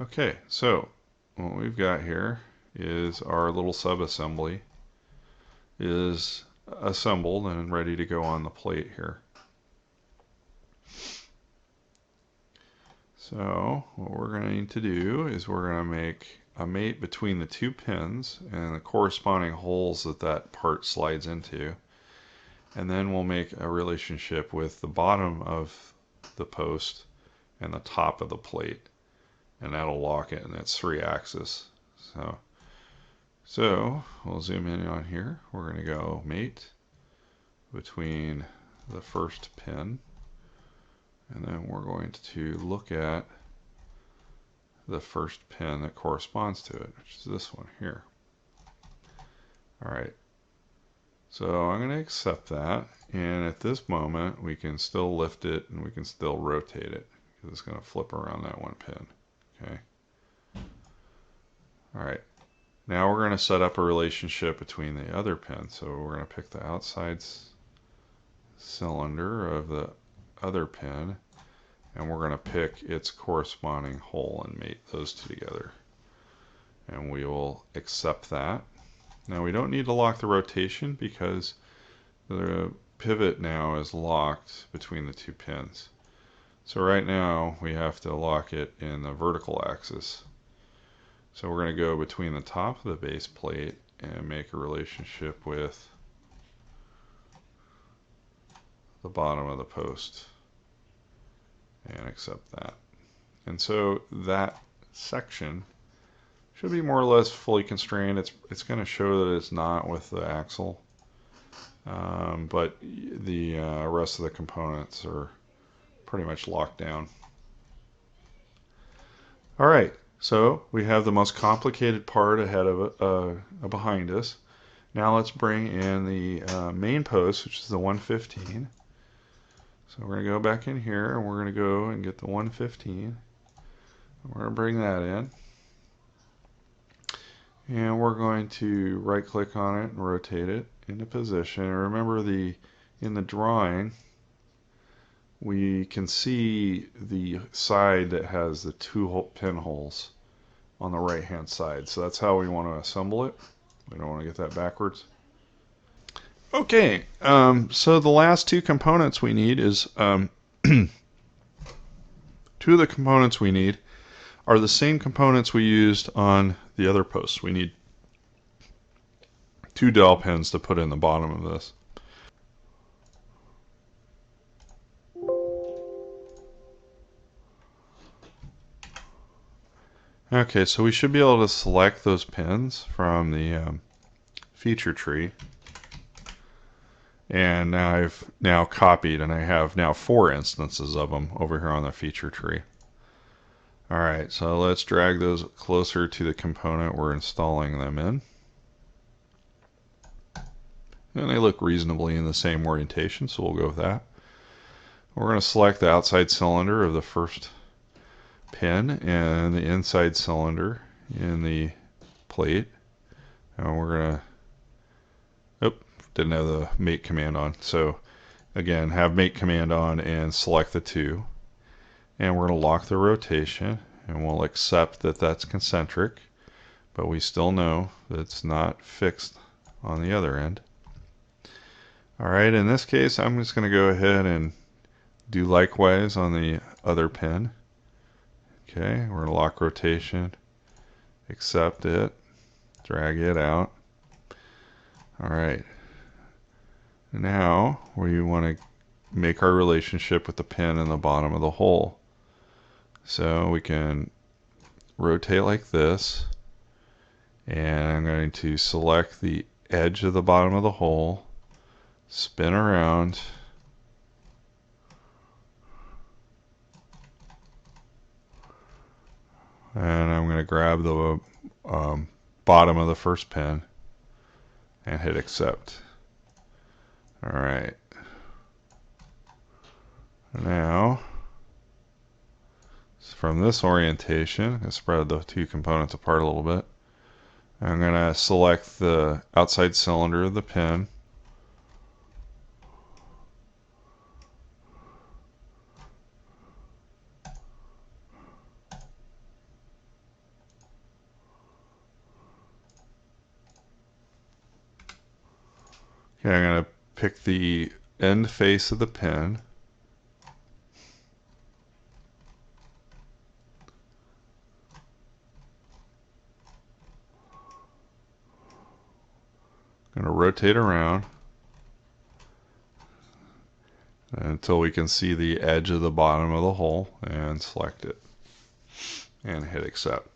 Okay, so what we've got here is our little sub-assembly is assembled and ready to go on the plate here. So what we're going to do is we're going to make a mate between the two pins and the corresponding holes that that part slides into. And then we'll make a relationship with the bottom of the post and the top of the plate. And that'll lock it, and that's 3-axis. So we'll zoom in on here. We're going to go mate between the first pin, and then we're going to look at the first pin that corresponds to it, which is this one here. Alright, so I'm going to accept that, and at this moment we can still lift it and we can still rotate it because it's going to flip around that one pin. Okay. Alright, now we're going to set up a relationship between the other pin. So we're going to pick the outside cylinder of the other pin, and we're going to pick its corresponding hole and mate those two together. And we will accept that. Now we don't need to lock the rotation because the pivot now is locked between the two pins. So right now we have to lock it in the vertical axis. So we're going to go between the top of the base plate and make a relationship with the bottom of the post and accept that. And so that section should be more or less fully constrained. It's going to show that it's not with the axle, but the rest of the components are pretty much locked down. All right, so we have the most complicated part ahead of behind us. Now let's bring in the main post, which is the 115. So we're going to go back in here and we're going to go and get the 115. We're going to bring that in. And we're going to right click on it and rotate it into position. And remember in the drawing we can see the side that has the two pinholes on the right hand side. So that's how we want to assemble it. We don't want to get that backwards. Okay, so the last two components we need is two of the components we need are the same components we used on the other posts. We need 2 dowel pins to put in the bottom of this. Okay, so we should be able to select those pins from the feature tree. And now I've copied, and I have now 4 instances of them over here on the feature tree. Alright, so let's drag those closer to the component we're installing them in. And they look reasonably in the same orientation, so we'll go with that. We're going to select the outside cylinder of the first pin and the inside cylinder in the plate. And we're going to didn't have the mate command on. So again, have mate command on and select the 2. And we're going to lock the rotation, and we'll accept that that's concentric, but we still know that it's not fixed on the other end. Alright, in this case I'm just going to go ahead and do likewise on the other pin. Okay, we're going to lock rotation, accept it, drag it out. Alright. Now we want to make our relationship with the pin in the bottom of the hole. So we can rotate like this, and I'm going to select the edge of the bottom of the hole, spin around, and I'm going to grab the bottom of the first pin and hit accept. Alright, now from this orientation, I spread the 2 components apart a little bit. I'm going to select the outside cylinder of the pin, Okay, I'm going to pick the end face of the pin. I'm going to rotate around until we can see the edge of the bottom of the hole and select it and hit accept.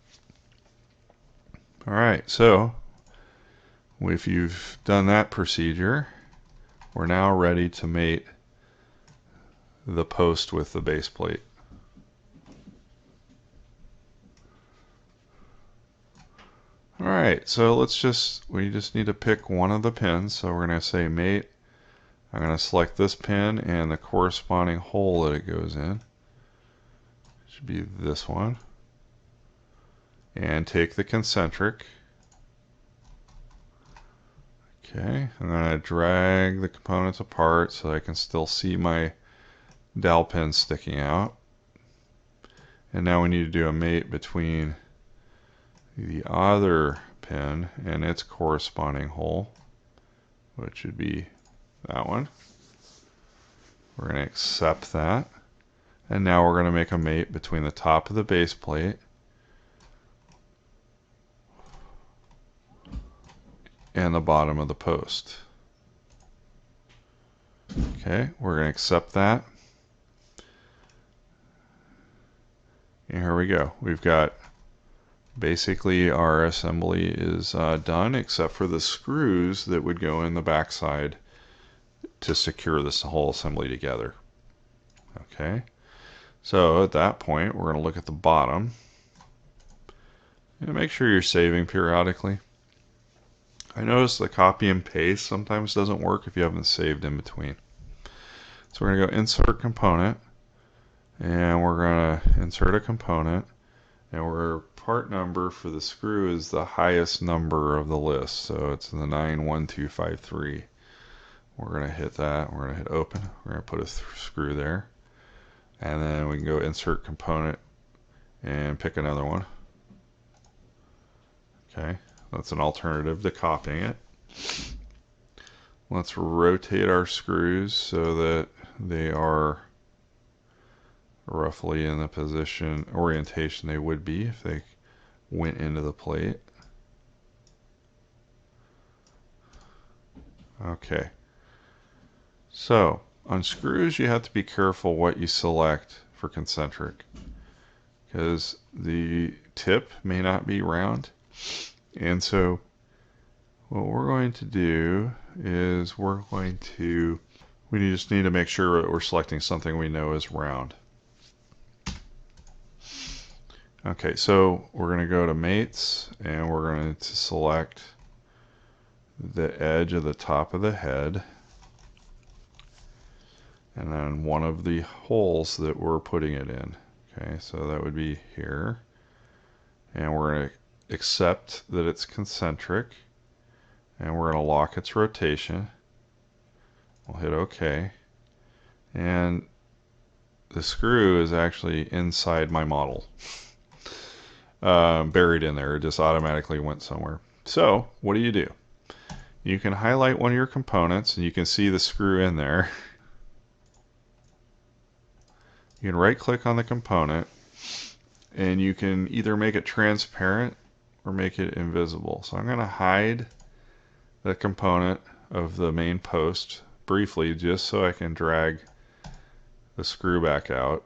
Alright, so if you've done that procedure, we're now ready to mate the post with the base plate. Alright, so we just need to pick one of the pins. So we're going to say mate. I'm going to select this pin and the corresponding hole that it goes in. It should be this one. And take the concentric. Okay, I'm going to drag the components apart so I can still see my dowel pin sticking out. And now we need to do a mate between the other pin and its corresponding hole, which should be that one. We're going to accept that. And now we're going to make a mate between the top of the base plate and the bottom of the post. Okay, we're going to accept that. And here we go. We've got basically our assembly is done, except for the screws that would go in the backside to secure this whole assembly together. Okay, so at that point we're going to look at the bottom and make sure you're saving periodically. I notice the copy and paste sometimes doesn't work if you haven't saved in between. So we're going to go insert component, and we're going to insert a component, and our part number for the screw is the highest number of the list, so it's the 91253. We're going to hit that. We're going to hit open. We're going to put a screw there, and then we can go insert component and pick another one. Okay, that's an alternative to copying it. Let's rotate our screws so that they are roughly in the position orientation they would be if they went into the plate. Okay, so on screws you have to be careful what you select for concentric, because the tip may not be round, and so what we're going to do is we just need to make sure that we're selecting something we know is round. Okay, so we're going to go to mates, and we're going to select the edge of the top of the head, and then one of the holes that we're putting it in. Okay, so that would be here, and we're going to accept that it's concentric, and we're going to lock its rotation. We'll hit OK, and the screw is actually inside my model. Buried in there. It just automatically went somewhere. So what do? You can highlight one of your components and you can see the screw in there. You can right click on the component and you can either make it transparent or make it invisible. So I'm going to hide the component of the main post briefly just so I can drag the screw back out.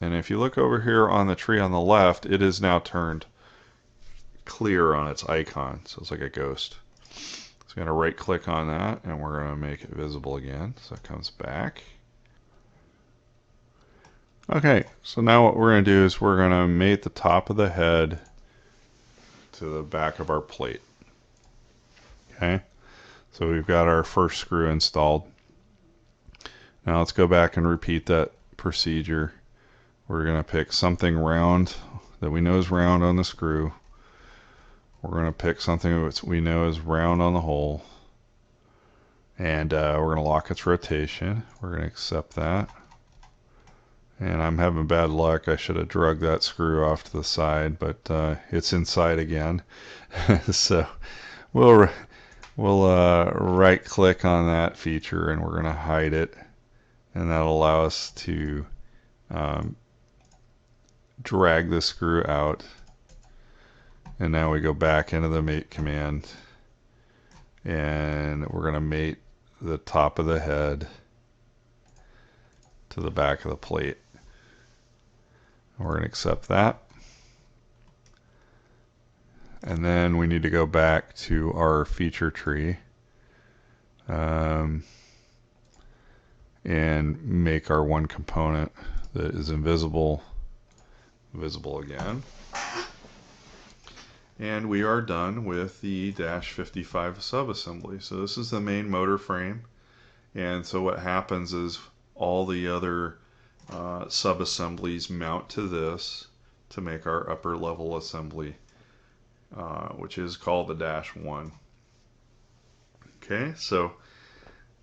And if you look over here on the tree on the left, it is now turned clear on its icon, so it's like a ghost. So I'm going to right click on that and we're going to make it visible again so it comes back. Okay, so now what we're going to do is we're going to mate the top of the head to the back of our plate. Okay, so we've got our first screw installed. Now let's go back and repeat that procedure. We're going to pick something round that we know is round on the screw. We're going to pick something that we know is round on the hole. And we're going to lock its rotation. We're going to accept that. And I'm having bad luck. I should have dragged that screw off to the side, but it's inside again. So we'll We'll right click on that feature and we're going to hide it, and that'll allow us to drag the screw out. And now we go back into the mate command and we're going to mate the top of the head to the back of the plate. We're going to accept that. And then we need to go back to our feature tree and make our one component that is invisible visible again. And we are done with the -55 subassembly. So this is the main motor frame. And so what happens is all the other subassemblies mount to this to make our upper level assembly, which is called the -1. Okay, so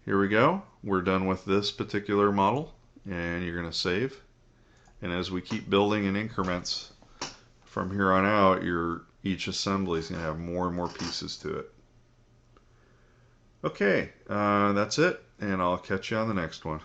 here we go. We're done with this particular model, and you're going to save. And as we keep building in increments from here on out, each assembly is going to have more and more pieces to it. Okay, that's it, and I'll catch you on the next one.